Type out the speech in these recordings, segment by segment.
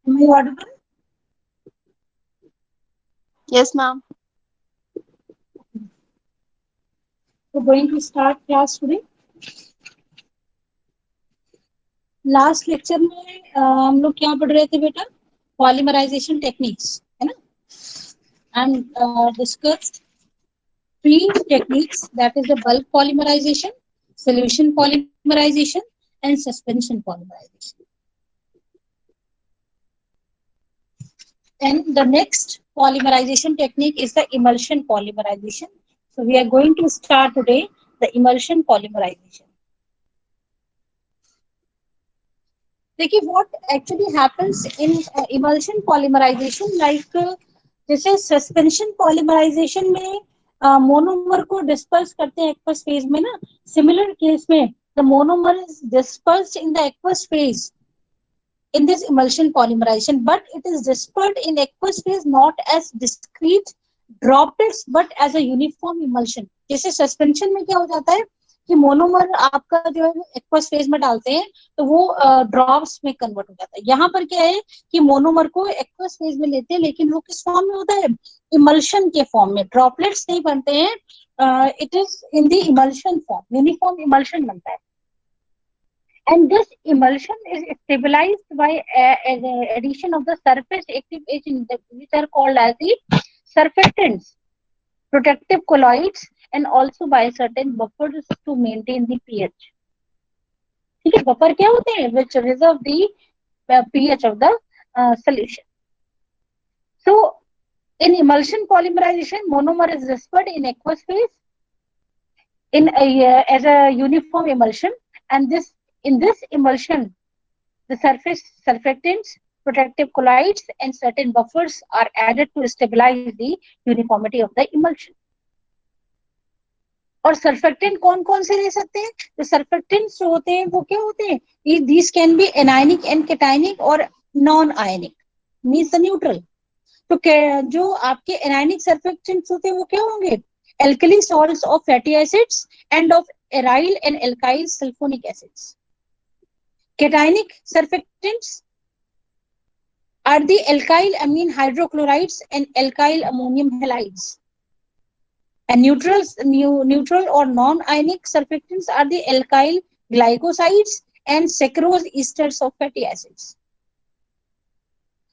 Am I audible? Yes, ma'am. We're going to start class today. Last lecture में हम लोग क्या पढ़ रहे थे बेटा? पॉलीमराइजेशन टेक्निक्स, है ना? And discussed three techniques, that is the bulk polymerization, solution polymerization, and suspension polymerization. And the next polymerization technique is the emulsion polymerization. So we are going to start today the emulsion polymerization. देखिए what actually happens in emulsion polymerization, like जैसे suspension polymerisation में monomer को disperse करते हैं aqueous phase में ना, similar case में the monomer is dispersed in the aqueous phase in this emulsion polymerization, but it is dispersed in aqueous phase not as discrete droplets but as a uniform emulsion. जैसे suspension में क्या हो जाता है कि monomer आपका जो है एक्वस फेज में डालते हैं तो वो ड्रॉप्स में कन्वर्ट हो जाता है. यहाँ पर क्या है कि मोनोमर को एक्वस फेज में लेते हैं, लेकिन वो किस फॉर्म में होता है? इमल्शन के फॉर्म में. ड्रॉपलेट्स नहीं बनते हैं, it is in the emulsion form, uniform emulsion बनता है. And this emulsion is stabilized by addition of the surface active agents, which are called as the surfactants, protective colloids, and also by certain buffers to maintain the pH. ठीक है, buffer क्या होते हैं? Which reserve the pH of the solution. So in emulsion polymerization, monomer is dispersed in aqueous phase as a uniform emulsion, and in this emulsion, the surface surfactants, protective colloids, and certain buffers are added to stabilize the uniformity of the emulsion. और surfactant कौन कौन से ले सकते हैं? तो surfactants जो होते हैं वो क्या होते हैं? These can be anionic and cationic or non-ionic, means the neutral. तो जो आपके एनायनिक सर्फेक्टेंट्स होते हैं वो क्या होंगे? Alkali salts of fatty acids and of aryl and alkyl sulfonic acids. Cationic surfactants are the alkyl amine hydrochlorides and alkyl ammonium halides. And neutral or non-ionic surfactants are the alkyl glycosides and saccharose esters of fatty acids.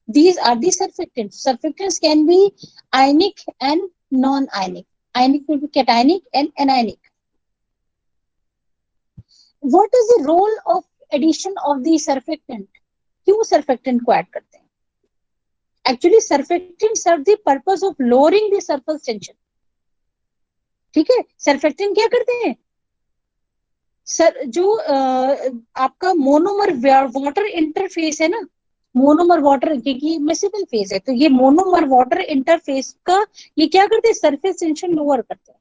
These are the surfactants. Surfactants can be ionic and non-ionic. Ionic will be cationic and anionic. What is the role of addition of the surfactant? क्यों surfactant को add करते हैं? Actually, surfactants serve the purpose of lowering the surface tension. ठीक है, surfactant क्या करते हैं? Sir जो आपका मोनोमर वाटर इंटरफेस है ना, मोनोमर वाटर, क्योंकि मिसिबल फेज है, तो ये मोनोमर वाटर इंटरफेस का ये क्या करते हैं? सरफेस टेंशन लोअर करते हैं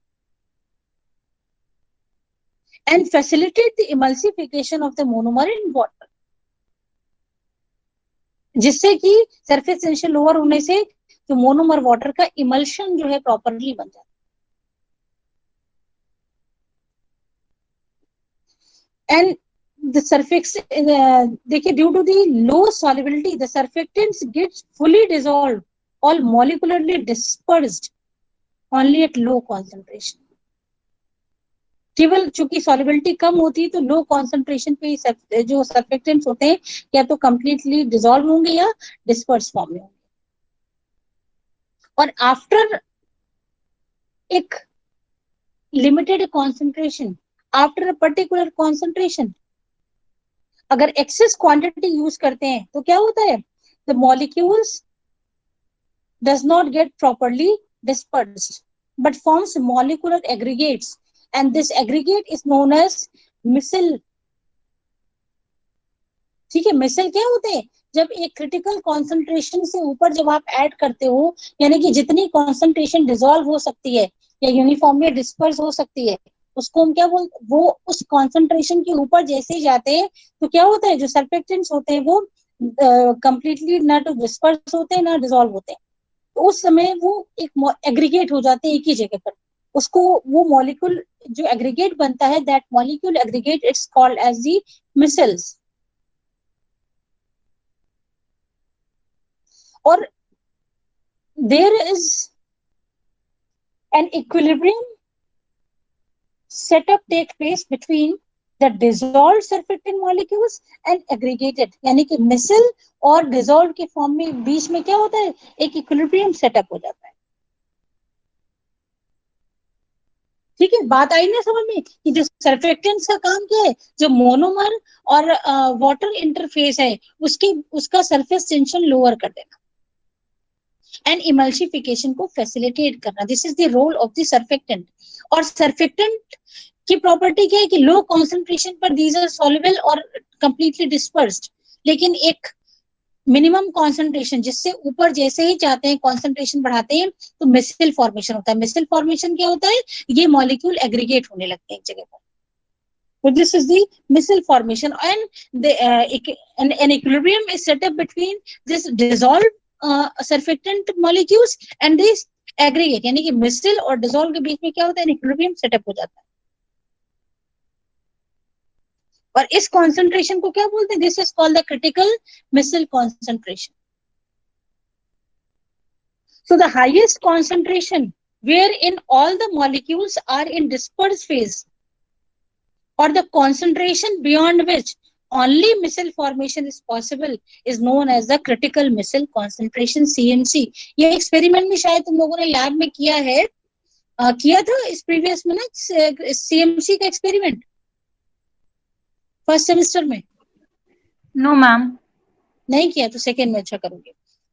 and facilitate the emulsification of the monomer in water, जिससे कि सरफेस टेंशन लोअर होने से जो मोनोमर वाटर का इमल्शन जो है प्रॉपरली बन जाता है. एंड the surface देखिए, due to the low solubility the surfactants get fully dissolved or molecularly dispersed only at low concentration. केवल चूंकि सॉल्युबिलिटी कम होती है तो लो कॉन्सेंट्रेशन पे जो सर्फेक्टेंट्स होते हैं या तो कंप्लीटली डिसॉल्व होंगे या डिस्पर्स फॉर्म में होंगे. और आफ्टर एक limited concentration, after a particular concentration, अगर एक्सेस क्वांटिटी यूज करते हैं तो क्या होता है? The molecules does not gate properly dispersed but forms molecular aggregates, and this aggregate is known as micelle. ठीक है, मिसल क्या होते हैं? जब एक क्रिटिकल कॉन्सेंट्रेशन से ऊपर जब आप ऐड करते हो, यानी कि जितनी कॉन्सेंट्रेशन डिसॉल्व हो सकती है या यूनिफॉर्मली डिस्पर्स हो सकती है, उसको हम क्या बोलते? वो उस कॉन्सेंट्रेशन के ऊपर जैसे ही जाते हैं तो क्या होता है? जो सर्फेक्टेंट्स होते हैं वो कंप्लीटली ना तो डिस्पर्स होते हैं ना डिसॉल्व होते हैं, तो उस समय वो एक एग्रीगेट हो जाते हैं एक ही जगह पर. उसको वो मॉलिक्यूल जो एग्रीगेट बनता है, that molecule aggregate it's called as the micelles. और there is an equilibrium setup take place between the dissolved surfactant molecules and aggregated, यानी कि मिसल और डिसॉल्व के फॉर्म में बीच में क्या होता है, एक इक्विलिब्रियम सेटअप हो जाता है। ठीक है, बात आई ना समझ में कि जो सर्फेक्टेंट्स का काम क्या है, जो मोनोमर और वाटर इंटरफेस है उसका सरफेस टेंशन लोअर कर देना एंड इमल्सिफिकेशन को फैसिलिटेट करना। This is the role of the surfactant. और सर्फेक्टेंट की प्रॉपर्टी क्या है कि लो कॉन्सेंट्रेशन पर दीज आर सॉल्युबल और कंप्लीटली डिस्पर्स्ड, लेकिन एक मिनिमम कॉन्सेंट्रेशन जिससे ऊपर जैसे ही जाते हैं कॉन्सेंट्रेशन बढ़ाते हैं तो मिसल फॉर्मेशन होता है। मिसल फॉर्मेशन क्या होता है, ये मॉलिक्यूल एग्रीगेट होने लगते हैं एक जगह पर। So this is the missile formation, and an equilibrium is set up between this dissolved surfactant molecules and this aggregate, यानी कि missile और dissolve के बीच में क्या होता है, equilibrium setup हो जाता है। और इस concentration को क्या बोलते हैं, this is called the critical missile concentration. So the highest concentration wherein all the molecules are in dispersed phase, or the concentration beyond which only missile formation is possible, is known as the critical missile concentration, CMC. ये experiment में शायद तुम लोगों ने lab में किया है, किया था इस प्रीवियस में ना, CMC का एक्सपेरिमेंट फर्स्ट सेमेस्टर में? नो मैम, नहीं किया तो सेकेंड में अच्छा करोगे।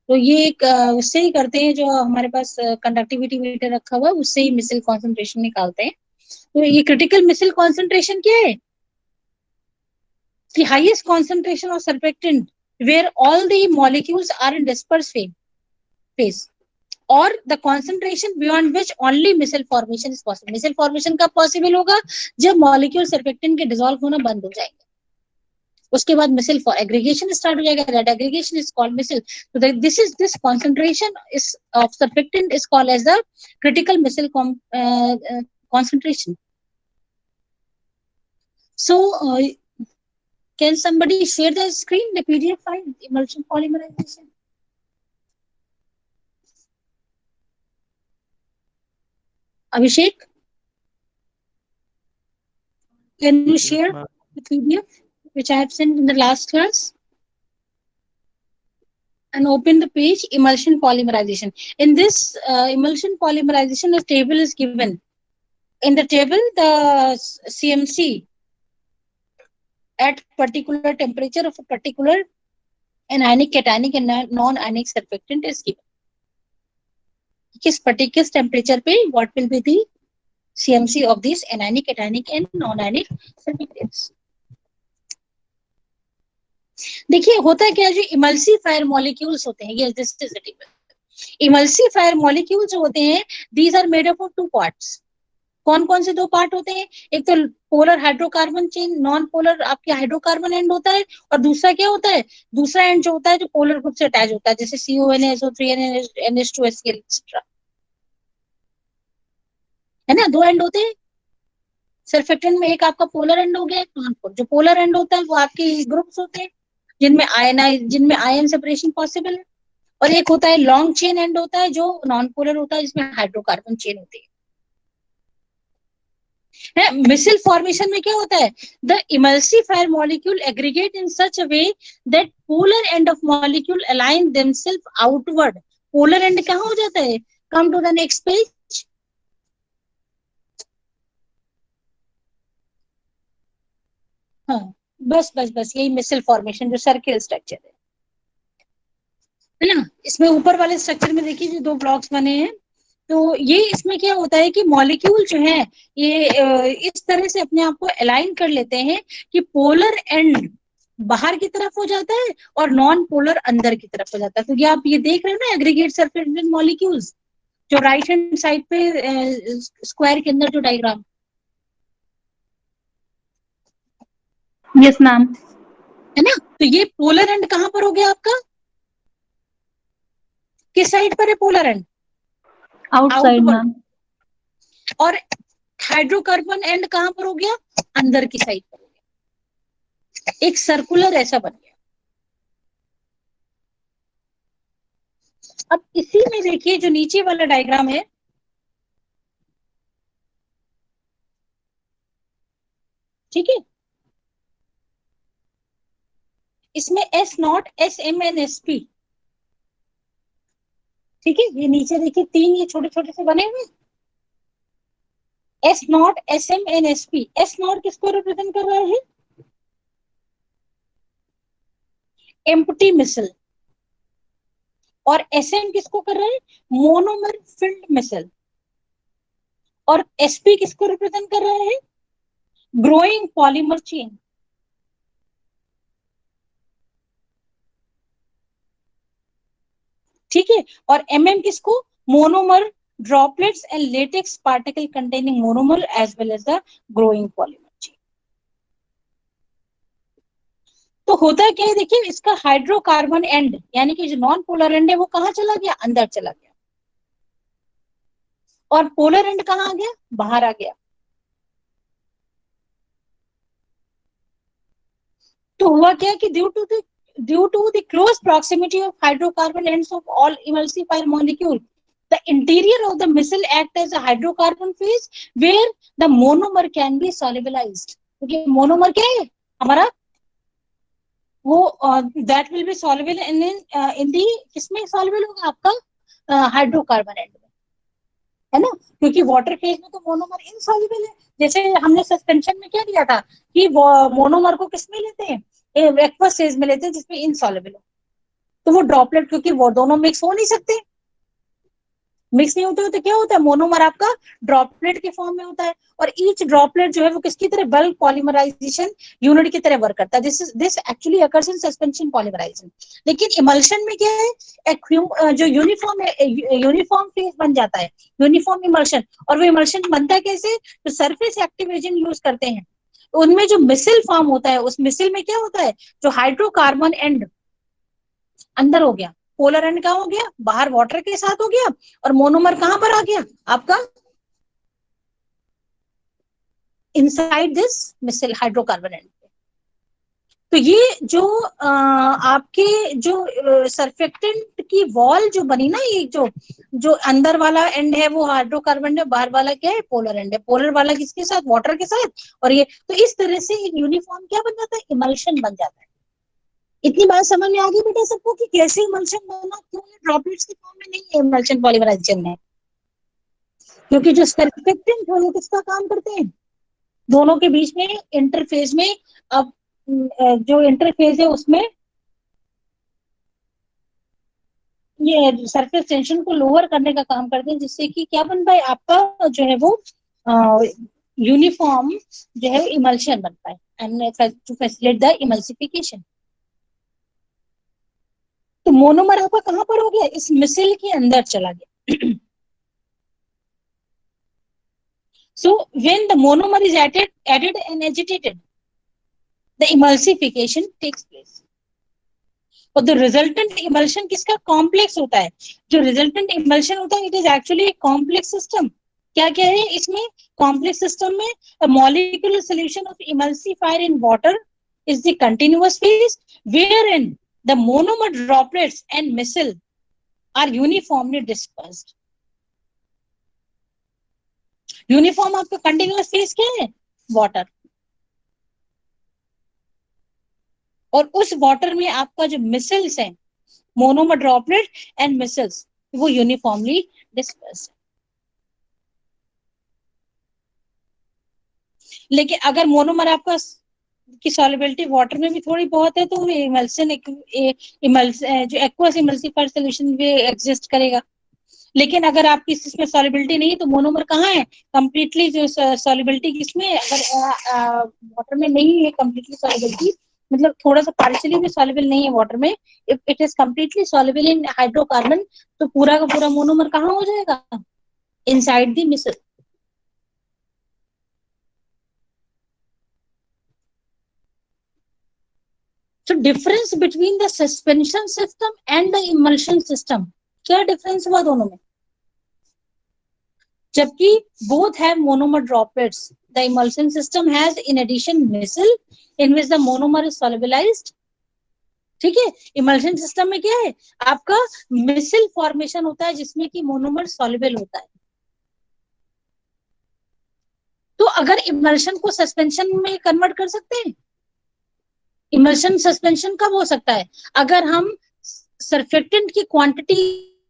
तो ये एक उससे ही करते हैं, जो हमारे पास कंडक्टिविटी मीटर रखा हुआ है उससे ही मिसल कॉन्सेंट्रेशन निकालते हैं। तो ये क्रिटिकल मिसल कॉन्सेंट्रेशन क्या है, the highest concentration of surfactant where all the molecules are in dispersed phase, or the concentration beyond which only missile formation is possible. missile formation कब possible होगा, जब molecule surfactant के dissolve होना बंद हो जाएंगे, उसके बाद missile for aggregation start हो जाएगा, that aggregation is called missile. So this concentration is of surfactant is called as the critical missile concentration. So can somebody share the screen, the PDF file, emulsion polymerization? Abhishek, can you share the PDF which I have sent in the last class? And open the page, emulsion polymerization. In this emulsion polymerization, a table is given. In the table, the CMC at particular temperature of a particular anionic, cationic and non-anionic surfactant is given. किस particular temperature पे what will be the CMC of these anionic, cationic and non-anionic surfactants? देखिए होता है क्या, जो emulsifier molecules होते हैं, yes this is the table. Emulsifier molecules जो होते हैं, these are made up of two parts. कौन कौन से दो पार्ट होते हैं, एक तो polar hydrocarbon chain, non polar आपके हाइड्रोकार्बन एंड होता है, और दूसरा क्या होता है, दूसरा एंड जो होता है जो पोलर ग्रुप से अटैच होता है, जैसे CONA, NH2SCl एक्सेट्रा, है ना, दो एंड होते हैं सर्फेक्टेंट में। एक आपका पोलर एंड हो गया, एक नॉन पोलर। जो पोलर एंड होता है वो आपके ग्रुप्स होते हैं जिनमें आयन सेपरेशन पॉसिबल है, और एक होता है लॉन्ग चेन एंड होता है जो नॉन पोलर होता है, जिसमें हाइड्रोकार्बन चेन होती है। मिसल फॉर्मेशन में क्या होता है, the emulsifier molecule aggregate in such a way that polar end of molecule align themselves outward. Polar end कहाँ हो जाता है, come to the next page. हाँ बस यही मिसल फॉर्मेशन जो सर्किल स्ट्रक्चर है ना। इसमें ऊपर वाले स्ट्रक्चर में देखिए जो दो ब्लॉक्स बने हैं, तो ये इसमें क्या होता है कि मॉलिक्यूल जो है ये इस तरह से अपने आप को अलाइन कर लेते हैं कि पोलर एंड बाहर की तरफ हो जाता है और नॉन पोलर अंदर की तरफ हो जाता है। तो ये आप ये देख रहे हो ना एग्रीगेट सरफेक्टेंट मॉलिक्यूल्स, जो राइट हैंड साइड पे स्क्वायर के अंदर जो डायग्राम, यस मैम, है ना। तो ये पोलर एंड कहां पर हो गया आपका, किस साइड पर है पोलर एंड, आउटसाइड मैम। और हाइड्रोकार्बन एंड कहां पर हो गया, अंदर की साइड पर हो गया। एक सर्कुलर ऐसा बन गया। अब इसी में देखिए जो नीचे वाला डायग्राम है, ठीक है, इसमें S naught, SM and SP, ठीक है, ये नीचे देखिए 3 ये छोटे छोटे से बने हुए, S naught, SM and SP। S naught किसको रिप्रेजेंट कर रहा है? Empty micelle. और SM किसको कर रहा है? Monomer filled micelle. और SP किसको रिप्रेजेंट कर रहा है? Growing polymer chain. ठीक है, और MM किसको? Monomer droplets and latex particle containing monomer as well as the growing polymer chain. तो होता क्या है, देखिए इसका हाइड्रोकार्बन एंड यानी कि जो नॉन पोलर एंड है वो कहाँ चला गया? अंदर चला गया। और पोलर एंड कहाँ आ गया? बाहर आ गया। तो हुआ क्या कि due to the close proximity of hydrocarbon ends of all emulsifier molecule, the interior of the micelle act as a hydrocarbon phase where the monomer can be solubilized। क्योंकि मोनोमर क्या है हमारा? वो that will be soluble in the, किसमें soluble होगा आपका? Hydrocarbon and में, है ना, क्योंकि वाटर फेज में तो मोनोमर इनसॉल्युबल है। जैसे हमने सस्पेंशन में क्या दिया था कि मोनोमर को किसमें लेते हैं? एक्वस फेज में लेते हैं जिसमें इनसॉल्युबल हो। तो वो ड्रॉपलेट, क्योंकि वो दोनों मिक्स हो नहीं सकते, मिक्स नहीं होते, तो क्या होता है? मोनोमर आपका ड्रॉपलेट के फॉर्म में होता है। और ईच ड्रॉपलेट जो है वो किसकी तरह? बल्क पॉलीमराइजेशन यूनिट की तरह वर्क करता है। This actually occurs in suspension polymerization. लेकिन इमल्शन में क्या है? जो यूनिफॉर्म है, यूनिफॉर्म फेज बन जाता है, यूनिफॉर्म इमल्शन। और वो इमल्शन बनता है कैसे? तो सरफेस एक्टिव एजेंट यूज करते हैं। तो उनमें जो मिसिल फॉर्म होता है, उस मिसिल में क्या होता है? जो हाइड्रोकार्बन एंड अंदर हो गया, पोलर एंड कहाँ हो गया? बाहर वाटर के साथ हो गया। और मोनोमर कहाँ पर आ गया आपका? Inside this micelle hydrocarbon end. तो ये जो आपके जो सरफेक्टेंट की वॉल जो बनी ना, ये जो जो अंदर वाला एंड है वो हाइड्रोकार्बन है, बाहर वाला क्या है? पोलर एंड है। पोलर वाला किसके साथ? वाटर के साथ। और ये तो इस तरह से एक यूनिफॉर्म क्या बन जाता है? इमल्शन बन जाता है। इतनी बात समझ में आ गई बेटा सबको कि कैसे इमल्शन बना? क्यों ये ड्रॉपलेट्स के फॉर्म में नहीं है इमल्शन पॉलीमराइजेशन में? क्योंकि जो सरफेक्टेंट है वो किसका काम करते हैं? दोनों के बीच में इंटरफेस में। अब जो इंटरफेस है उसमें ये सरफेस टेंशन को लोअर करने का काम करते हैं, जिससे कि क्या बन पाए आपका जो है वो यूनिफॉर्म जो है इमल्शन बन पाए and to facilitate the emulsification. तो मोनोमर आपका कहां पर हो गया? इस मिसिल के अंदर चला गया। So when the monomer is added and agitated, the emulsification takes place। और द रिजल्टेंट इमल्शन किसका? कॉम्प्लेक्स होता है। जो रिजल्टेंट इमल्शन होता है it is actually complex system. क्या क्या है इसमें? कॉम्प्लेक्स सिस्टम में molecular solution of emulsifier in water is the continuous phase wherein the monomer droplets and micelle are uniformly dispersed। Uniform आपका कंटिन्यूअस फेज क्या है? वाटर। और उस वाटर में आपका जो मिसल्स है, मोनोमर ड्रॉपलेट एंड मिसल्स, वो यूनिफॉर्मली डिस्पर्स। लेकिन अगर मोनोमर आपका की सॉल्युबिलिटी वाटर में भी थोड़ी बहुत है तो इमल्सन जो एक्वस इमल्सिफायर सॉल्यूशन भी एग्जिस्ट करेगा। लेकिन अगर आपकी इसमें सॉल्युबिलिटी नहीं है तो मोनोमर कहाँ है? कंप्लीटली जो सॉल्युबिलिटी किसमें? अगर वाटर में नहीं है कंप्लीटली सॉल्युबिलिटी, मतलब थोड़ा सा पार्शियली भी सॉल्युबल नहीं है वाटर में, if it is completely soluble in hydrocarbon, तो पूरा का पूरा मोनोमर कहाँ हो जाएगा? Inside the micelle. So difference between the suspension system and the emulsion system, क्या डिफरेंस हुआ दोनों में? जबकि both have monomer droplets, the emulsion system has in addition micelle in which the monomer is solubilized, ठीक है, emulsion system में क्या है, आपका मिसल फॉर्मेशन होता है जिसमें कि मोनोमर सॉल्युबल होता है। तो अगर इमल्शन को सस्पेंशन में कन्वर्ट कर सकते हैं, इमल्शन सस्पेंशन कब हो सकता है, अगर हम सरफेक्टेंट की क्वांटिटी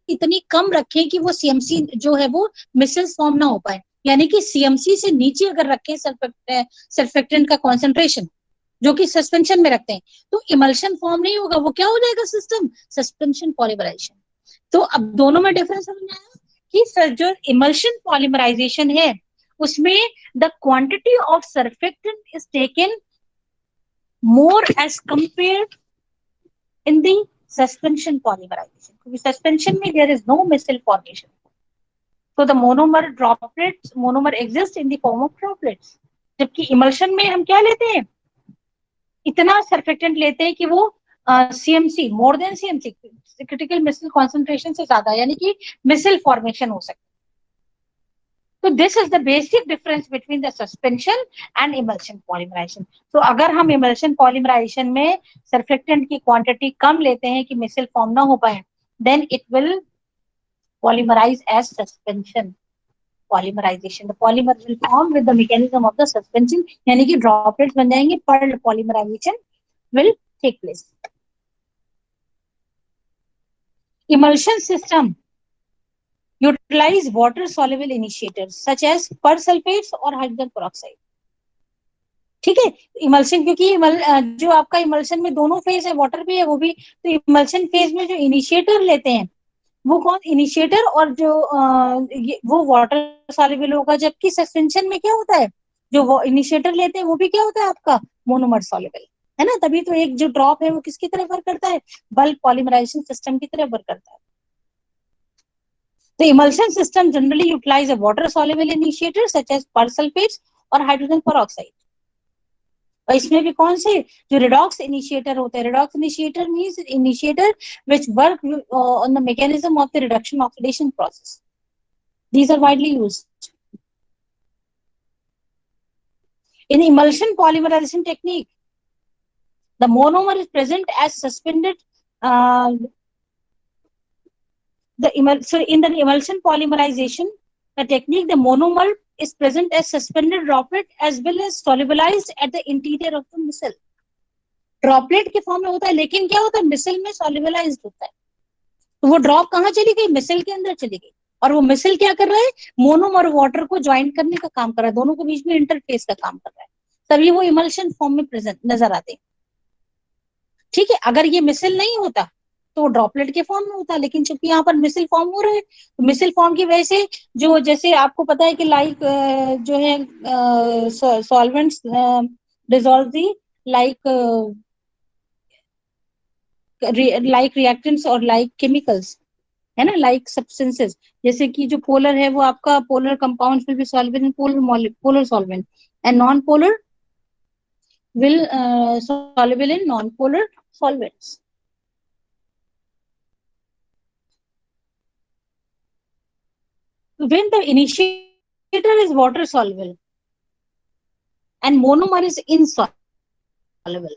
इतनी कम रखें कि वो सीएमसी जो है वो मिसल्स फॉर्म ना हो पाए, यानी कि सीएमसी से नीचे अगर रखें सरफेक्टेंट का कॉन्सेंट्रेशन जो कि सस्पेंशन में रखते हैं, तो इमल्शन फॉर्म नहीं होगा, वो क्या हो जाएगा सिस्टम, सस्पेंशन पॉलीमराइजेशन। तो अब दोनों में डिफरेंस समझ में आया कि सर जो इमल्शन पॉलीमराइजेशन है उसमें the quantity of surfactant is taken more as compared in the suspension polymerization, क्योंकि सस्पेंशन में there is no micelle formation, so the monomer exist in the form of droplets, जबकि emulsion में हम क्या लेते हैं, इतना सरफेक्टेंट लेते हैं कि वो CMC more than CMC critical micelle concentration से ज्यादा, यानी कि मिसल फॉर्मेशन हो सकती है। तो this is the basic difference between the suspension and emulsion polymerization. तो अगर हम इमल्शन पॉलीमराइजेशन में सरफेक्टेंट की क्वांटिटी कम लेते हैं कि मिसल फॉर्म ना हो पाए, then it will polymerize as suspension polymerization. The polymer will form with the mechanism of the suspension, यानी कि droplets बन जाएंगे पर polymerization will take place. Emulsion system utilize water soluble initiators such as persulfates और hydrogen peroxide. ठीक है, emulsion क्योंकि जो आपका इमल्शन में दोनों फेज है, वाटर भी है वो भी, तो इमल्शन फेज में जो इनिशिएटर लेते हैं वो कौन, इनिशिएटर, और जो वो वाटर सॉल्युबल होगा, जबकि सस्पेंशन में क्या होता है, जो वो इनिशिएटर लेते हैं वो भी क्या होता है आपका मोनोमर सॉल्युबल, है ना, तभी तो एक जो ड्रॉप है वो किसकी तरफ वर्क करता है, बल्क पॉलीमराइजेशन सिस्टम की तरफ वर्क करता है। तो emulsion system generally utilize a water soluble initiator such as persulfates और हाइड्रोजन पेरोक्साइड। और इसमें भी कौन से, जो रिडॉक्स इनिशिएटर होते हैं, redox initiator means initiator which work on the mechanism of the reduction oxidation process. These are widely used. In emulsion polymerization technique, the monomer is present as suspended. So in the emulsion polymerization, the technique, the monomer is present as suspended droplet as well as solubilized at the interior of the micelle. Droplet के form में होता है, लेकिन क्या होता है, मिसल में सॉल्युबलाइज्ड होता है। तो वो ड्रॉप कहाँ चली गई, मिसल के अंदर चली गई, और वो मिसल क्या कर रहा है, मोनोमर वाटर को ज्वाइन करने का काम कर रहा है, दोनों के बीच में इंटरफेस का काम कर रहा है, तभी वो इमल्शन फॉर्म में प्रेजेंट नजर आते हैं। ठीक है, अगर ये मिसल नहीं होता तो ड्रॉपलेट के फॉर्म में होता, लेकिन चूंकि यहाँ पर मिसल फॉर्म हो रहा है, तो मिसल फॉर्म की वजह से जो, जैसे आपको पता है कि लाइक जो है सॉल्वेंट्स डिसॉल्व दी लाइक लाइक रिएक्टेंट्स और लाइक केमिकल्स, है ना, लाइक सब्सटेंसेस, जैसे कि जो पोलर है वो आपका polar compounds will be solvable in polar solvent and non polar will soluble in non-polar solvents. When the initiator is water soluble and monomer is insoluble,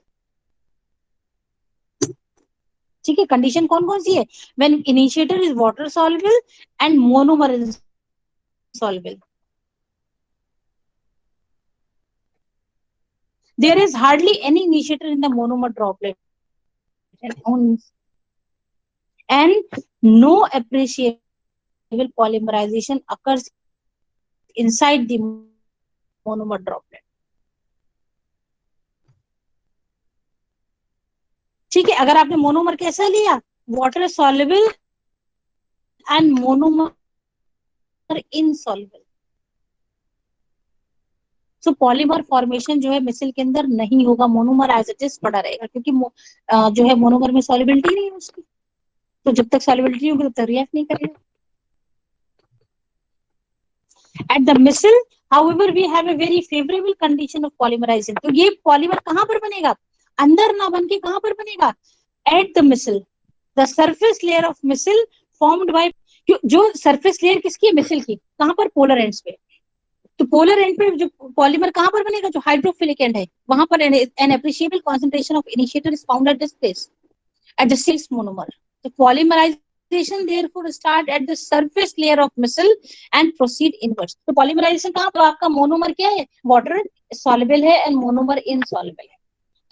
ठीक है, कंडीशन कौन कौन सी है, when initiator is water soluble and monomer is soluble, there is hardly any initiator in the monomer droplet and no appreciable polymerization occurs inside the monomer droplet. ठीक है, अगर आपने monomer कैसा लिया, water soluble and monomer insoluble, so polymer formation जो है मिसल के अंदर नहीं होगा, मोनोमर एज इट इज पड़ा रहेगा, क्योंकि जो है मोनोमर में सॉल्युबिलिटी नहीं है उसकी, तो जब तक सॉल्युबिलिटी होगी तब तक रिएक्ट नहीं करेगा। At the micelle however we have a very favorable condition of polymerization, तो ये पॉलीमर कहां पर बनेगा, अंदर ना बन के कहां पर बनेगा, at the micelle, the surface layer of micelle formed by, जो सरफेस लेयर किसकी है, मिसल की, कहां पर, पोलर एंड्स पे, तो पोलर एंड पे जो पॉलीमर कहां पर बनेगा, जो हाइड्रोफिलिक एंड है वहां पर an appreciable concentration of initiator is found at this place, at the surface monomer. The polymerization therefore start at the surface layer of micelle and proceed inwards. तो polymerization कहाँ पर आपका मोनोमर क्या है, water soluble है and monomer insoluble है.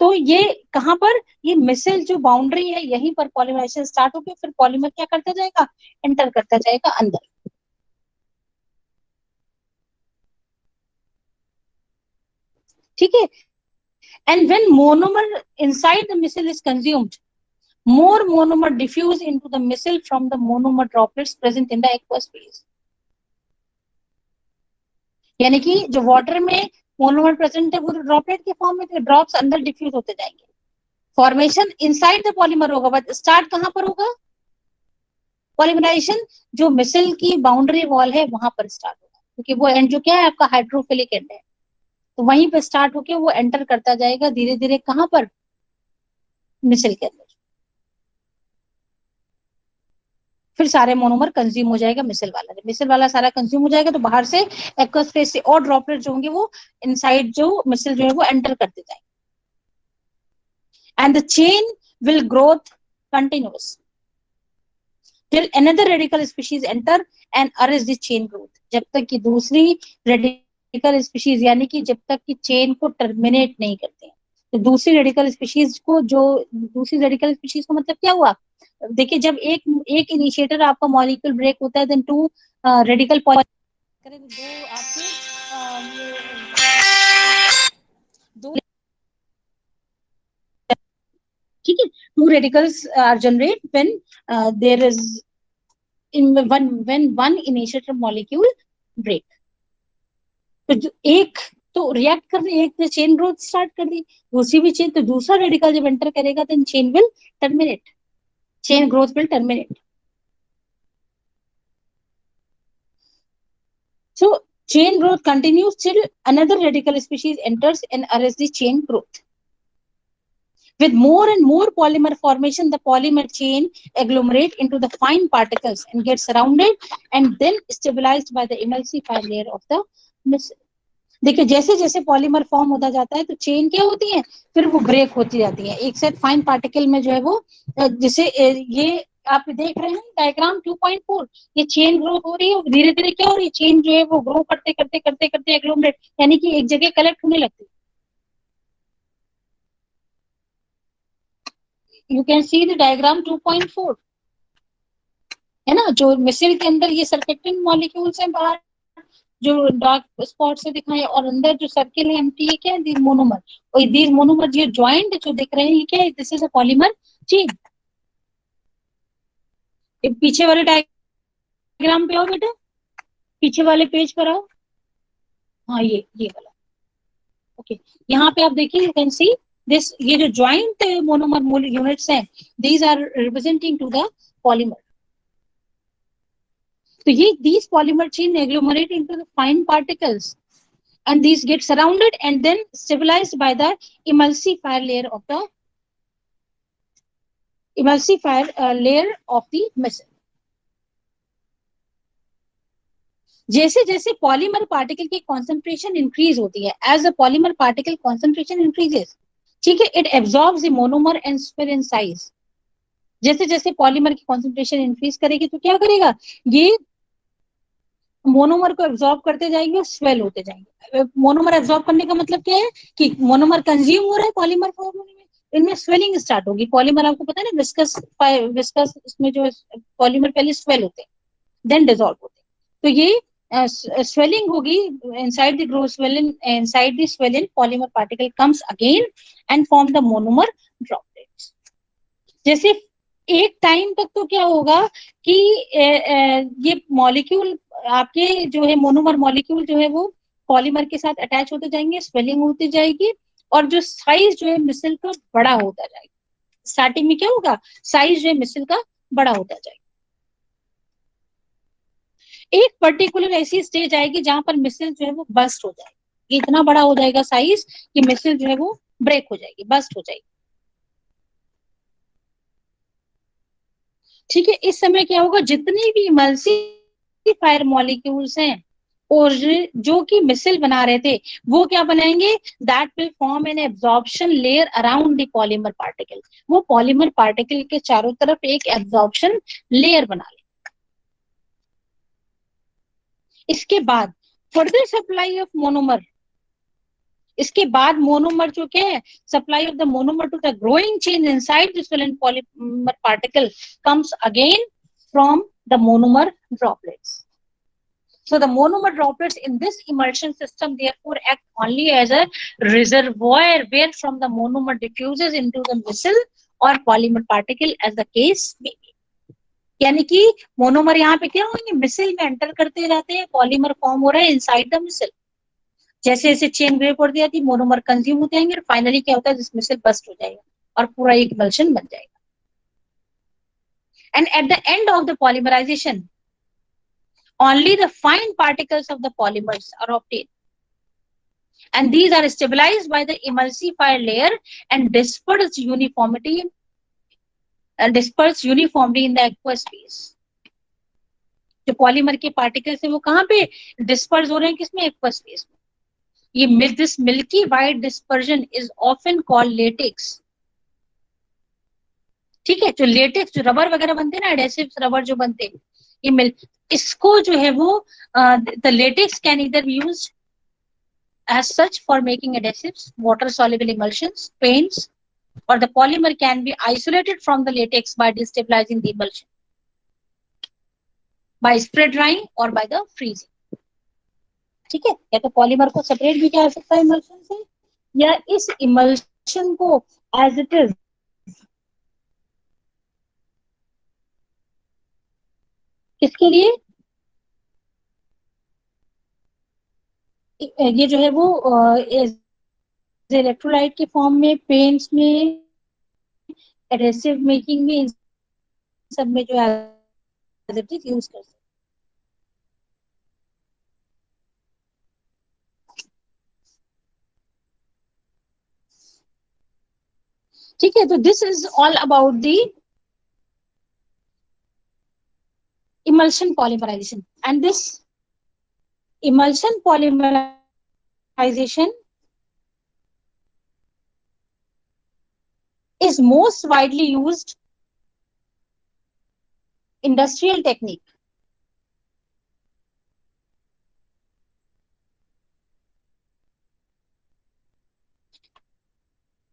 तो ये कहाँ पर, ये मिसेल जो बाउंड्री है यहीं पर पॉलीमराइजेशन स्टार्ट होकर फिर पॉलीमर क्या करता जाएगा, एंटर करता जाएगा अंदर. ठीक है. And when monomer inside the micelle is consumed, more monomer diffuse into the micelle from the monomer droplets present in the aqueous phase. यानी कि जो वाटर में मोनोमर प्रेजेंट है वो ड्रॉपलेट के फॉर्म में, तो ड्रॉप्स अंदर डिफ्यूज होते जाएंगे. फॉर्मेशन इनसाइड द पॉलीमर होगा, बट स्टार्ट कहां पर होगा, पॉलीमराइजेशन जो मिसल की बाउंड्री वॉल है वहां पर स्टार्ट होगा, क्योंकि वो एंड जो क्या है आपका हाइड्रोफिलिक एंड है, तो वहीं पे स्टार्ट होके वो एंटर करता जाएगा धीरे धीरे कहां पर, मिसल के अंदर. फिर सारे मोनोमर कंज्यूम हो जाएगा मिसल वाला. जब मिसल वाला सारा कंज्यूम हो जाएगा तो बाहर से एक्वस फेज से और ड्रॉपलेट जो होंगे वो इनसाइड जो मिसल जो है वो एंटर करते जाएंगे. And the chain will growth continuous till another radical species enter and arrest the chain growth. जब तक कि दूसरी रेडिकल स्पीशीज यानी कि जब तक कि चेन को टर्मिनेट नहीं करते हैं. तो दूसरी रेडिकल स्पीशीज को, जो दूसरी रेडिकल स्पीशीज को मतलब क्या हुआ, देखिए जब एक इनिशिएटर आपका मॉलिक्यूल ब्रेक होता है, देन टू रेडिकल करें तो दो आपके दो, ठीक है, two radicals are generated when there is when one initiator molecule break. तो जो एक तो रिएक्ट कर रही है, एक ने चेन ग्रोथ स्टार्ट कर दी, दूसरी भी चेन, तो दूसरा रेडिकल जब एंटर करेगा then chain will terminate, chain growth will terminate. So chain growth continues till another radical species enters and arrests the chain growth. With more and more polymer formation, the polymer chain agglomerate into the fine particles and get surrounded and then stabilized by the emulsifier layer of the micelle. देखिए जैसे जैसे polymer form होता जाता है तो chain क्या होती है, फिर वो ब्रेक होती जाती है एक साथ फाइन पार्टिकल में जो है वो, जैसे ये आप देख रहे हैं डायग्राम 2.4, ये चेन ग्रोथ हो रही है, धीरे धीरे क्या हो रही है, चेन जो है वो ग्रो करते करते करते करते एग्लोमरेट यानी कि एक जगह कलेक्ट होने लगती है. You can see the diagram 2.4 है ना, जो मिसल के अंदर ये सरफेक्टेंट मॉलिक्यूल्स हैं बाहर जो डार्क स्पॉट से दिखाए, और अंदर जो सर्किल है एम्प्टी है क्या है, दीज मोनोमर, और दीज मोनोमर ये ज्वाइंट जो दिख रहे हैं ये क्या है, this is a polymer chain. पीछे वाले डायग्राम पे आओ बेटा, पीछे वाले पेज पर आओ, हाँ ये वाला, ओके यहाँ पे आप देखिए यू कैन सी दिस, ये जो ज्वाइंट मोनोमर यूनिट्स हैं these are representing to the polymer. तो ये these polymer chain agglomerate into the fine particles and these get surrounded and then stabilized by the emulsifier layer of the micelle. जैसे जैसे polymer particle की concentration increase होती है, as the polymer particle concentration increases, ठीक है, it absorbs the monomer and swell in size. जैसे जैसे polymer की कॉन्सेंट्रेशन इंक्रीज करेगी तो क्या करेगा, ये मोनोमर को एब्जॉर्ब करते जाएंगे और स्वेल होते जाएंगे. मोनोमर एब्जॉर्ब करने का मतलब क्या है कि मोनोमर कंज्यूम हो रहा है पॉलीमर फॉर्म होने में, इनमें स्वेलिंग स्टार्ट होगी. पॉलीमर आपको पता है ना विस्कस इसमें जो पॉलीमर पहले स्वेल होते हैं देन डिसॉल्व होते हैं, तो ये स्वेलिंग होगी inside the grow swelling, inside the swelling polymer particle comes again and form the monomer droplets. जैसे एक टाइम तक तो क्या होगा कि ये मॉलिक्यूल आपके जो है मोनोमर मॉलिक्यूल जो है वो पॉलीमर के साथ अटैच होते जाएंगे, स्वेलिंग होती जाएगी और जो साइज जो है मिसल का बड़ा होता जाएगा. स्टार्टिंग में क्या होगा, साइज जो है मिसल का बड़ा होता जाएगा. एक पर्टिकुलर ऐसी स्टेज आएगी जहां पर मिसल जो है वो बस्ट हो जाएगी, इतना बड़ा हो जाएगा साइज कि मिसल जो है वो ब्रेक हो जाएगी, बस्ट हो जाएगी. ठीक है, इस समय क्या होगा, जितनी भी इमल्सिफायर मॉलिक्यूल्स हैं और जो कि मिसिल बना रहे थे वो क्या बनाएंगे, that will form an absorption layer around the polymer particle, वो पॉलीमर पार्टिकल के चारों तरफ एक एब्जॉर्प्शन लेयर बना ले। इसके बाद फर्दर सप्लाई ऑफ मोनोमर, इसके बाद मोनोमर जो क्या है, supply of the monomer to the growing chain inside the swollen polymer particle comes again from the monomer droplets. So the monomer droplets in this emulsion system therefore act only as a reservoir where from the monomer diffuses into the micelle or polymer particle as the case may be. यानी कि monomer यहाँ पे क्या होंगे, missile में enter करते जाते हैं, पॉलीमर फॉर्म हो रहा है इनसाइड द मिसिल, जैसे जैसे चेन ब्रेक होती जाती है मोनोमर कंज्यूम होते जाएंगे और फाइनली क्या होता है, दिस मिसिल बस्ट हो जाएगा और पूरा एक emulsion बन जाएगा. And at the end of the polymerization only the fine particles of the polymers are obtained, and these are stabilized by the emulsifier layer and dispersed uniformly in the aqueous phase. जो polymer के particles है वो कहाँ पे disperse हो रहे हैं, किसमें, एक्वस फेज में. ये this milky white dispersion is often called latex. ठीक है, जो लेटेक्स, जो रबर वगैरह बनते हैं ना, एडेसिव रबर जो बनते हैं, ये इसको जो है वो the latex can either be used as such for making adhesives, water soluble emulsions, paints, or the polymer can be isolated from the latex by destabilizing the emulsion by spray drying or by the freezing. ठीक है, या तो polymer को separate भी किया जा सकता है इमल्शन से, या इस इमल्शन को एज इट इज किसके लिए, ये जो है वो इलेक्ट्रोलाइट के फॉर्म में, पेंट्स में, एडहेसिव मेकिंग में, इन सब में जो एज इट इज यूज कर सकते. ठीक है, तो this is all about the emulsion polymerization, and this emulsion polymerization is most widely used industrial technique.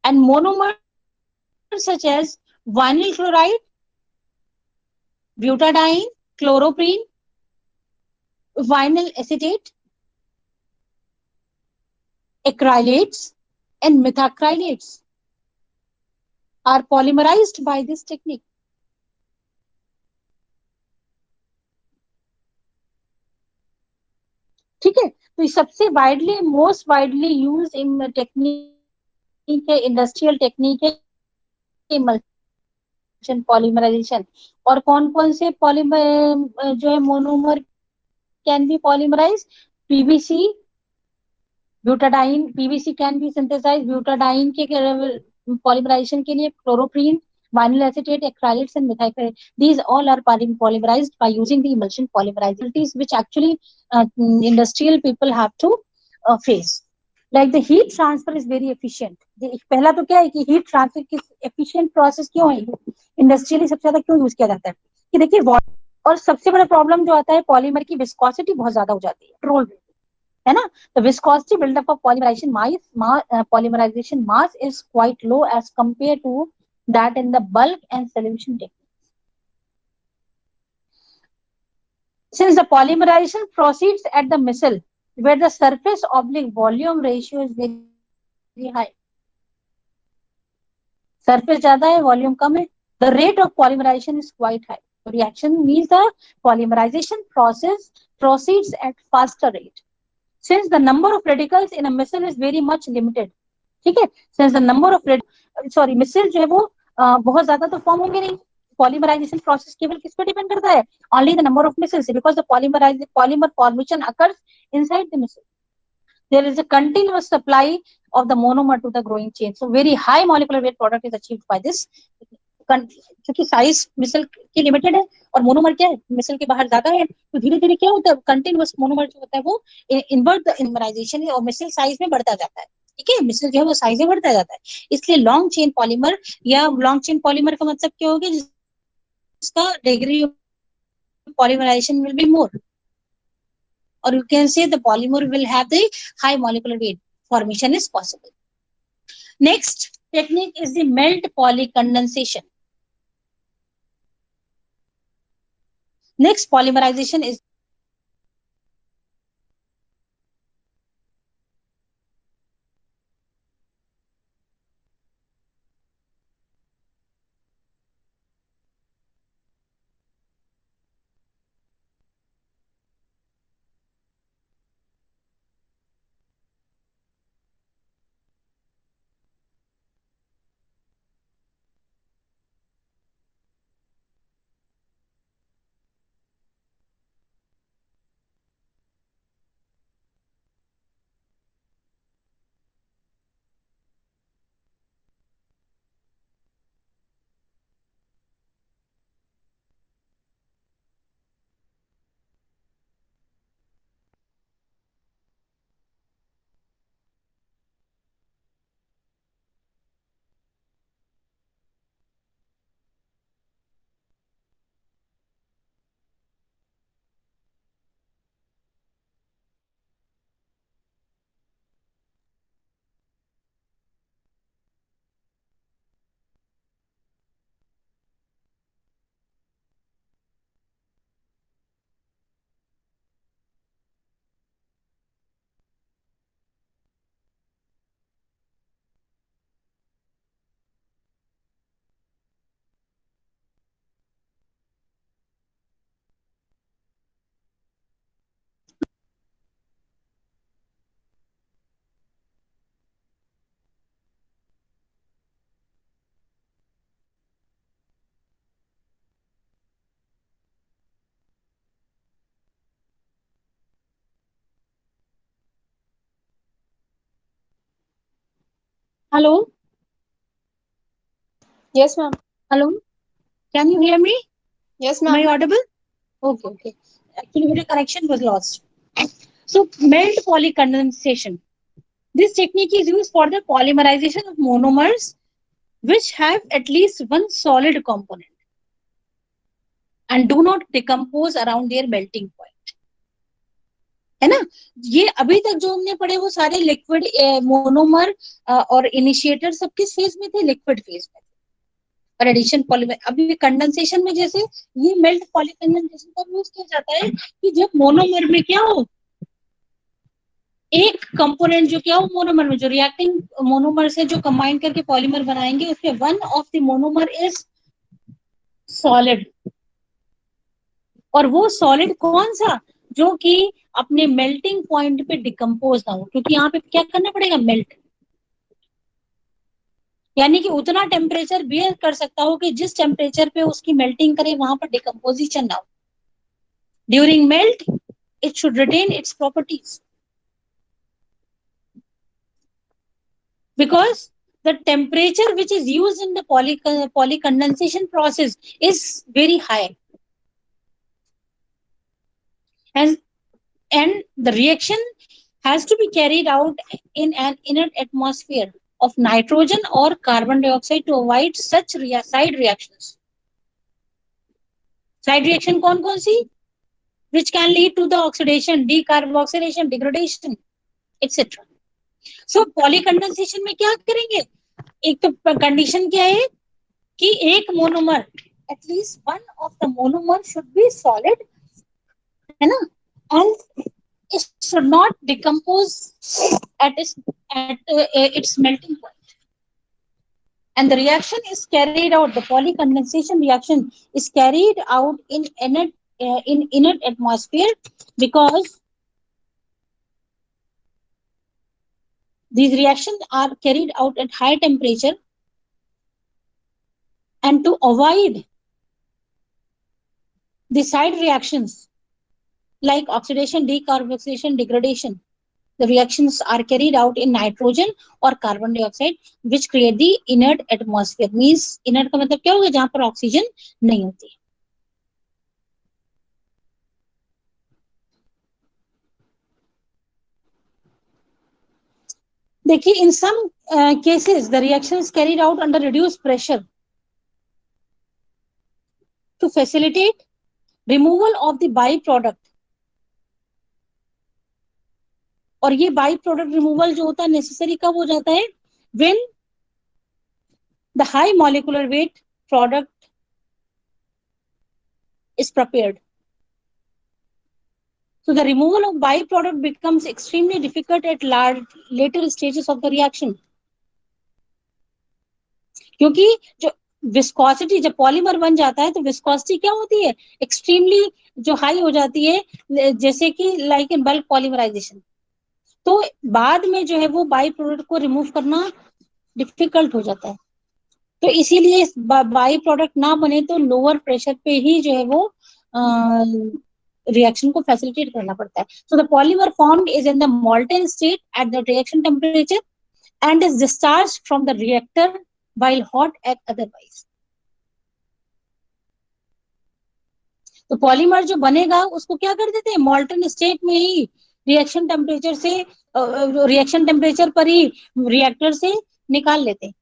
And monomers such as vinyl chloride, butadiene, chloroprene, vinyl acetate, acrylates, and methacrylates are polymerized by this technique. ठीक है, तो सबसे widely, most widely use in technique है, industrial technique है emulsion polymerization. और कौन कौन से पॉलीमर जो है monomer can be polymerize, PVC, butadiene, PVC can be synthesize butadiene के पॉलीमराइजेशन के लिए, chloroprene, vinyl acetate, acrylates, and methacrylate. These all are polymerized by using the emulsion polymerizabilities, which actually industrial people have to face. Like the heat transfer is very efficient. पहला तो क्या है कि heat transfer की efficient process क्यों है, industrially सबसे ज्यादा क्यों यूज किया जाता है, कि देखिए और सबसे बड़ा प्रॉब्लम जो आता है पॉलीमर की विस्कोसिटी बहुत ज्यादा हो जाती है, रोल है ना. The viscosity buildup of polymerization mass is quite low as compared to that in the bulk and solution techniques. Since the polymerization proceeds at the micelle, where the surface oblique volume ratio is very high, surface ज्यादा है, volume कम है, the rate of polymerization is quite high. So reaction means the polymerization process proceeds at faster rate. Since the number of radicals in a micelle is very much limited, ठीक है, since the number of missile जो है वो बहुत ज्यादा तो form होंगे नहीं. पॉलीमराइजेशन प्रोसेस केवल किस पे डिपेंड करता है, only the number of measles, because the polymer formation occurs inside the missile. There is a continuous supply of the monomer to the growing chain, so very high molecular weight product is achieved by this क्योंकि size मिसल की limited है और monomer क्या है, मिसल के बाहर ज्यादा है, तो धीरे धीरे क्या होता है, कंटिन्यूअस मोनोमर जो होता है वो इन्वर्ट द इनमराइजेशन और मिसल साइज में बढ़ता जाता है। ठीक है, मिसल जो है वो साइज में बढ़ता जाता है। इसलिए लॉन्ग चेन पॉलीमर या लॉन्ग चेन पॉलीमर का मतलब क्या हो गया, जिसका degree polymerization will be more, or you can say the polymer will have the high molecular weight. Formation is possible. Next technique is the melt polycondensation. Next polymerization is hello. Yes, ma'am. Hello. Can you hear me? Yes, Am ma'am. I audible? Okay. Okay. Actually, the connection was lost. So melt polycondensation. This technique is used for the polymerization of monomers which have at least one solid component and do not decompose around their melting point. है ना, ये अभी तक जो हमने पढ़े वो सारे लिक्विड मोनोमर और इनिशिएटर सब किस फेज में थे, लिक्विड फेज में थे। और एडिशन पॉलीमर, अभी कंडेंसेशन में जैसे ये मेल्ट पॉलीकंडेंसेशन का यूज किया जाता है कि जब मोनोमर में क्या हो, एक कंपोनेंट जो क्या हो मोनोमर में, जो रिएक्टिंग मोनोमर से जो कंबाइन करके पॉलीमर बनाएंगे उसमें one of the monomer is solid, और वो सॉलिड कौन सा, जो कि अपने मेल्टिंग पॉइंट पे डिकम्पोज ना हो, क्योंकि यहाँ पे क्या करना पड़ेगा, मेल्ट, यानी कि उतना टेम्परेचर बियर कर सकता हो कि जिस टेम्परेचर पे उसकी मेल्टिंग करे वहां पर डिकम्पोजिशन ना हो। During melt it should retain its properties, because the temperature which is used in the polycondensation process is very high, and the reaction has to be carried out in an inert atmosphere of nitrogen or carbon dioxide to avoid such side reactions. Side reaction कौन कौन सी, which can lead to the oxidation, decarboxylation, degradation, etc. So polycondensation में क्या करेंगे, एक तो condition क्या है कि एक monomer, at least one of the monomer should be solid, है ना, and it should not decompose at its melting point, and the reaction is carried out, the polycondensation reaction is carried out in inert atmosphere, because these reactions are carried out at high temperature, and to avoid the side reactions like oxidation, decarboxylation, degradation, the reactions are carried out in nitrogen or carbon dioxide which create the inert atmosphere. Means inert का मतलब क्या होगा, जहां पर oxygen नहीं होती. देखिए, in some cases the reaction is carried out under reduced pressure to facilitate removal of the byproduct. और ये बाई प्रोडक्ट रिमूवल जो होता है नेसेसरी कब हो जाता है, when the high molecular weight product is prepared. So the removal of byproduct becomes extremely difficult at later stages of the reaction. क्योंकि जो विस्कोसिटी, जब पॉलीमर बन जाता है तो विस्कोसिटी क्या होती है, एक्सट्रीमली जो हाई हो जाती है, जैसे कि लाइक इन बल्क पॉलीमराइजेशन. तो बाद में जो है वो बाई प्रोडक्ट को रिमूव करना डिफिकल्ट हो जाता है. तो इसीलिए बाई प्रोडक्ट ना बने तो लोअर प्रेशर पे ही जो है वो रिएक्शन को फैसिलिटेट करना पड़ता है. So the polymer formed is in the molten state at the reaction temperature and is discharge from the reactor while hot at otherwise. तो पॉलीमर जो बनेगा उसको क्या कर देते हैं, मोल्टन स्टेट में ही रिएक्शन टेम्परेचर से, रिएक्शन टेम्परेचर पर ही रिएक्टर से निकाल लेते हैं.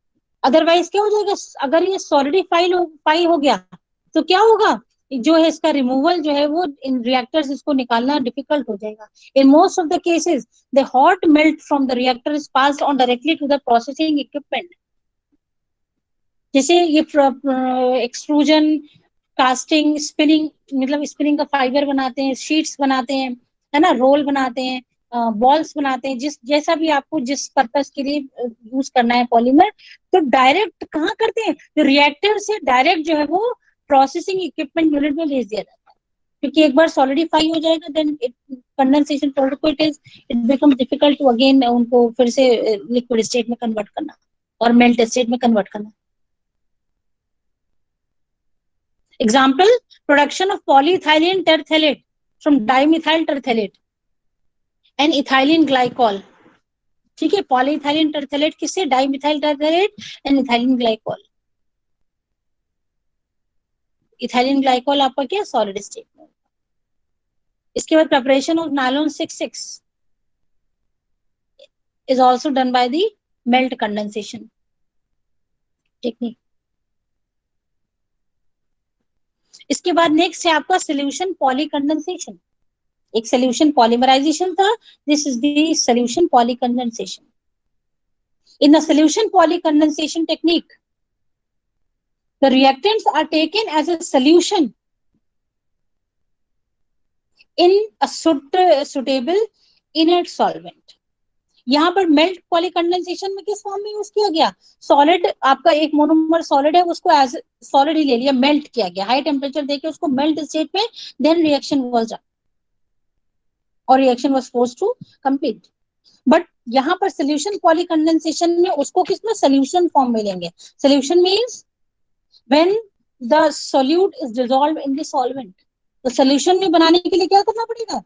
अदरवाइज क्या हो जाएगा, अगर ये सॉलिडिफाई हो गया तो क्या होगा, जो है इसका रिमूवल जो है वो इन रिएक्टर्स इसको निकालना डिफिकल्ट हो जाएगा. In most of the cases the hot melt from the reactor is passed on directly to the processing equipment. जैसे ये एक्सट्रूजन, कास्टिंग, स्पिनिंग, मतलब स्पिनिंग का फाइबर बनाते हैं, शीट्स बनाते हैं, है ना, रोल बनाते हैं, बॉल्स बनाते हैं, जिस जैसा भी आपको जिस पर्पस के लिए यूज करना है पॉलीमर, तो डायरेक्ट कहाँ करते हैं, तो रिएक्टर से डायरेक्ट जो है वो प्रोसेसिंग इक्विपमेंट यूनिट में भेज दिया जाता है. क्योंकि एक बार सॉलिडिफाई हो जाएगा देन कंडेंसेशन प्रोडक्ट को it becomes difficult to again उनको फिर से लिक्विड स्टेट में कन्वर्ट करना और मेल्ट स्टेट में कन्वर्ट करना. Example, production of polyethylene terephthalate from dimethyl terephthalate and ethylene glycol. ठीक है, polyethylene terephthalate किससे, dimethyl terephthalate and ethylene glycol. ethylene glycol आपका क्या, solid state में. इसके बाद preparation of nylon 6,6 is also done by the melt condensation technique. इसके बाद नेक्स्ट है आपका सोल्यूशन पॉलीकंडेंसेशन. एक सोल्यूशन पॉलीमराइजेशन था, this is the solution polycondensation. In the solution polycondensation technique the reactants are taken as a solution in a suitable inert solvent. यहाँ पर melt polycondensation में किस फॉर्म में यूज किया गया, सॉलिड, आपका एक मोनोमर सॉलिड है उसको एज सॉलिड ही ले लिया, मेल्ट किया गया, हाई टेम्परेचर देके उसको मेल्ट स्टेट में, देन रिएक्शन वाज डन और reaction was forced to complete. But यहाँ पर सोल्यूशन पॉलीकंडेंसेशन में उसको किसमें, सोल्यूशन फॉर्म में लेंगे. Solution means when the solute is dissolve in the solvent. तो सोल्यूशन में बनाने के लिए क्या करना पड़ेगा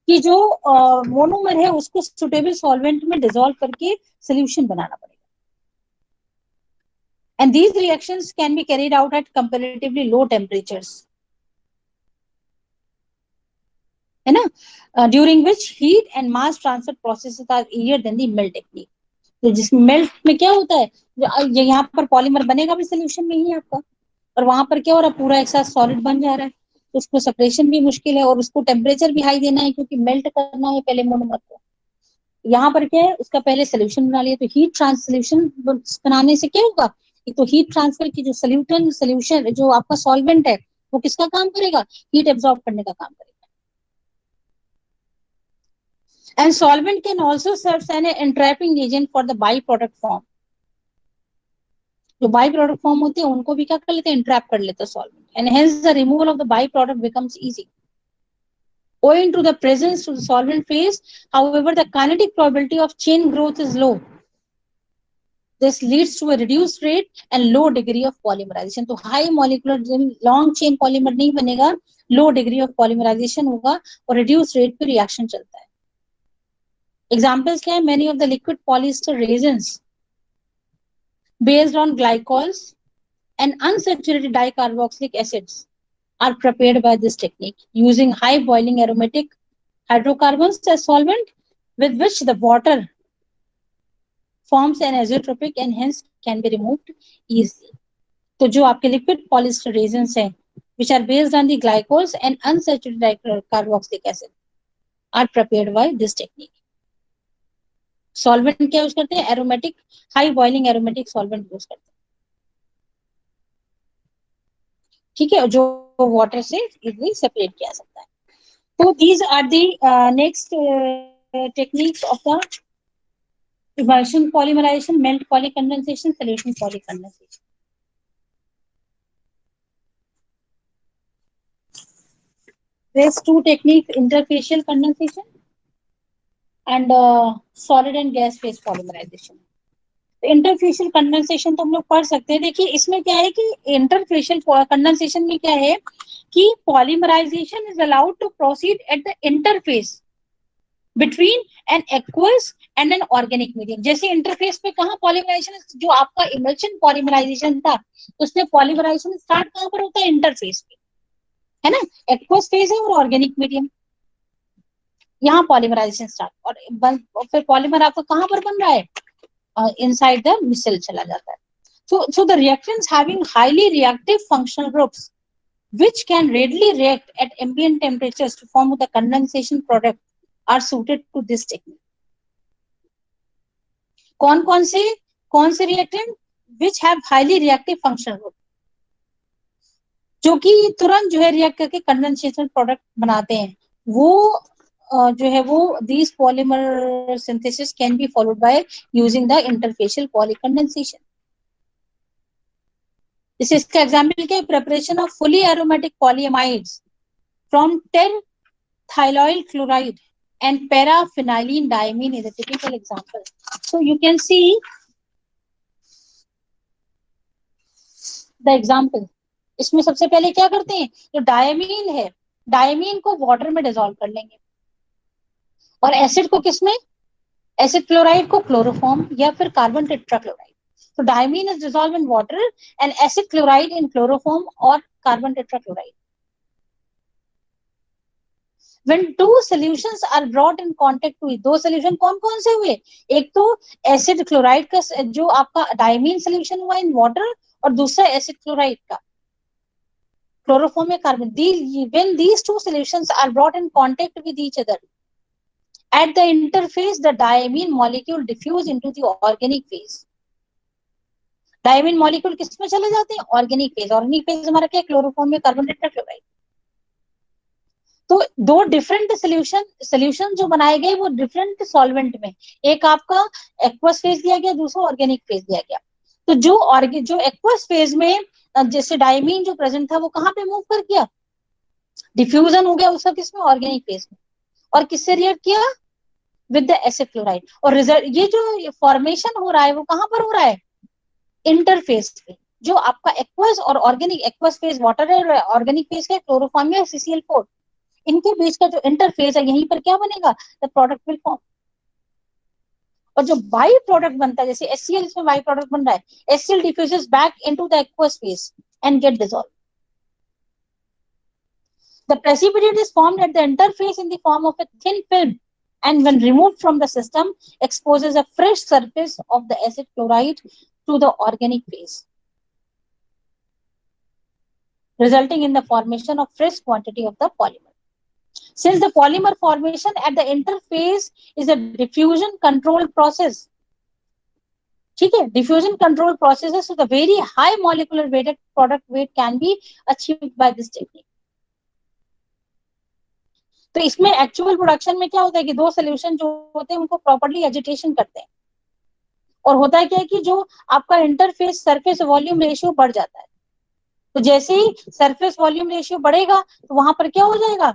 कि जो मोनोमर है उसको सुटेबल सॉल्वेंट में डिसॉल्व करके सोल्यूशन बनाना पड़ेगा. And these reactions can be carried out at comparatively low temperatures, है ना, during which heat and mass transfer processes are easier than the melt technique. तो जिसमें मेल्ट में क्या होता है, यहाँ पर पॉलीमर बनेगा भी सोल्यूशन में ही आपका, और वहां पर क्या हो रहा है, पूरा एक साथ सॉलिड बन जा रहा है, तो उसको सेपरेशन भी मुश्किल है और उसको टेम्परेचर भी हाई देना है क्योंकि मेल्ट करना है पहले मोनोमर को. यहाँ पर क्या है, उसका पहले सोल्यूशन बना लिया, तो हीट ट्रांस सोल्यूशन बनाने से क्या होगा, तो हीट ट्रांसफर की जो सोल्यूशन जो आपका सॉल्वेंट है वो किसका काम करेगा, हीट एब्जॉर्ब करने का काम करेगा. And solvent can also serve as an entrapping agent for the byproduct form. जो byproduct form होते हैं उनको भी क्या कर लेते हैं, entrap कर लेते हैं solvent, and hence the removal of the byproduct becomes easy. Owing to the presence of the solvent phase, however, the kinetic probability of chain growth is low. This leads to a reduced rate and low degree of polymerization. तो high molecular long chain polymer नहीं बनेगा, low degree of polymerization होगा और reduced rate पे reaction चलता है. Examples क्या है? Many of the liquid polyester resins based on glycols and unsaturated dicarboxylic acids are prepared by this technique using high boiling aromatic hydrocarbons as solvent with which the water forms an azeotropic and hence can be removed easily. तो जो आपके liquid polyester resins हैं which are based on the glycols and unsaturated dicarboxylic acid are prepared by this technique. Solvent क्या use करते हैं? aromatic high boiling aromatic solvent use करते हैं, ठीक है, जो वाटर से इजीली सेपरेट किया सकता है. तो these are the next techniques of the emulsion polymerization, melt polycondensation, solution polycondensation. There's two techniques: interfacial condensation and solid and gas phase polymerization. Interfacial condensation तो हम लोग पढ़ सकते हैं. देखिए इसमें क्या है कि इंटरफेशियल कंडेंसेशन में क्या है कि polymerization is allowed to proceed at the interface between an aqueous and an organic medium. जैसे इंटरफेस पे कहाँ पॉलीमराइजेशन, जो आपका इमल्शन पॉलीमराइजेशन था उसमें पॉलीमराइजेशन स्टार्ट कहाँ पर होता है? इंटरफेस पे, है ना. एक्वस फेज है और ऑर्गेनिक मीडियम, यहाँ पॉलीमराइजेशन स्टार्ट, और फिर पॉलीमर आपका कहाँ पर बन रहा है? Inside the micelle चला जाता है. So the reactants having highly reactive functional groups which can readily react at ambient temperatures to form the condensation product are suited to this technique. कौन से reactant which have highly reactive functional group, जो कि तुरंत जो है react करके condensation product बनाते हैं, वो जो है वो these polymer synthesis can be followed by using the interfacial polycondensation. जैसे इसका एग्जाम्पल क्या है? Preparation of fully aromatic polyamides from terthyloyl chloride and paraphenylene diamine is a typical example. So you can see the example. इसमें सबसे पहले क्या करते हैं? जो डायमीन है, डायमीन को वाटर में डिसॉल्व कर लेंगे और एसिड को किसमें? एसिड क्लोराइड को क्लोरोफॉर्म या फिर carbon tetrachloride. So diamine is dissolved in water and acid chloride in chloroform or carbon tetrachloride. When two solutions are brought in contact with, दो solution कौन से हुए? एक तो acid chloride का जो आपका diamine solution हुआ in water और दूसरा acid chloride का chloroform या carbon. When these two solutions are brought in contact with each other, at the interface the diamine molecule diffuse into the organic phase. Diamine molecule किस में चले जाते हैं? Organic phase. ऑर्गेनिक फेज हमारा क्या? Chloroform में carbon tetrachloride. तो दो डिफरेंट सोल्यूशन जो बनाए गए वो डिफरेंट सॉल्वेंट में, एक आपका एक्वस फेज दिया गया, दूसरा ऑर्गेनिक फेज दिया गया. तो जो एक्वस फेज में जैसे डायमीन जो प्रेजेंट था वो कहाँ पे मूव कर गया? डिफ्यूजन हो गया उसका किसमें? ऑर्गेनिक फेज में. और किससे रिएक्ट किया? With the acid chloride. और रिजल्ट ये जो फॉर्मेशन हो रहा है वो कहाँ पर हो रहा है? इंटरफेस पे. जो आपका एक्वस और ऑर्गेनिक, एक्वस फेज वाटर है, ऑर्गेनिक फेज का क्लोरोफॉर्म या CCl4, इनके बीच का जो इंटरफेस है यहीं पर क्या बनेगा? The product will form. और जो बाई प्रोडक्ट बनता है जैसे HCl, इसमें बाई प्रोडक्ट बन रहा है, HCl diffuses back into the aqueous phase and get dissolve. The precipitate is formed at the interface in the form of a thin film and when removed from the system exposes a fresh surface of the acid chloride to the organic phase, resulting in the formation of fresh quantity of the polymer. Since the polymer formation at the interface is a diffusion controlled process, ठीक है, diffusion controlled processes, so the very high molecular weighted product weight can be achieved by this technique. तो इसमें actual production में क्या होता है कि दो सोल्यूशन जो होते हैं उनको प्रॉपर्ली एजिटेशन करते हैं, और होता है क्या है कि जो आपका इंटरफेस सरफेस वॉल्यूम रेशियो बढ़ जाता है. तो जैसे ही सरफेस वॉल्यूम रेशियो बढ़ेगा तो वहां पर क्या हो जाएगा?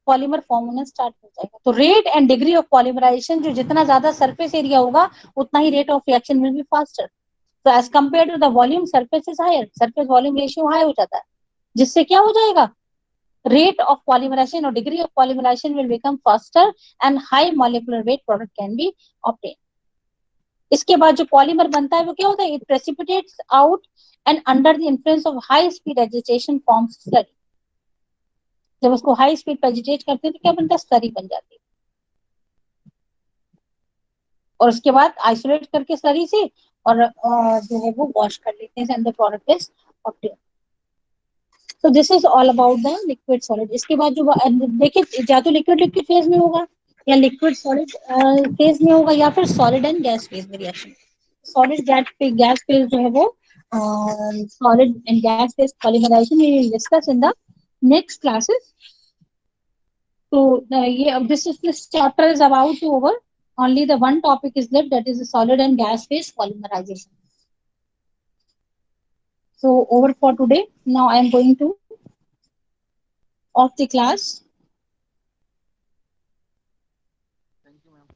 पॉलीमर फॉर्म होना स्टार्ट हो जाएगा. तो rate and degree of polymerization, जो जितना ज्यादा सरफेस एरिया होगा उतना ही rate of reaction will be faster. तो as compare to the volume surface is higher, surface volume ratio high हो जाता है, जिससे क्या हो जाएगा? rate of polymerization or degree of polymerization will become faster and high molecular weight product can be obtained. इसके बाद जो पॉलीमर बनता है वो क्या होता है? It precipitates out and under the influence of high speed agitation forms slurry. जब उसको हाई स्पीड पे एजिटेट करते हैं तो क्या बनता है? स्लरी बन जाती है। और उसके बाद आइसोलेट करके स्लरी से और जो है वो वॉश कर लेते हैं and the product is obtain. तो this is all about the liquid solid. इसके बाद जो देखिए या तो लिक्विड लिक्विड फेज में होगा या लिक्विड सॉलिड फेज में होगा या फिर सॉलिड एंड गैस फेज में रिएक्शन। सॉलिड गैस फेज जो है वो solid and gas phase polymerization we will discuss in the next classes. तो ये this chapter is about to over. Only the one topic is left, that is the solid and gas phase polymerization. So over for today. Now I am going to off the class. Thank you, ma'am.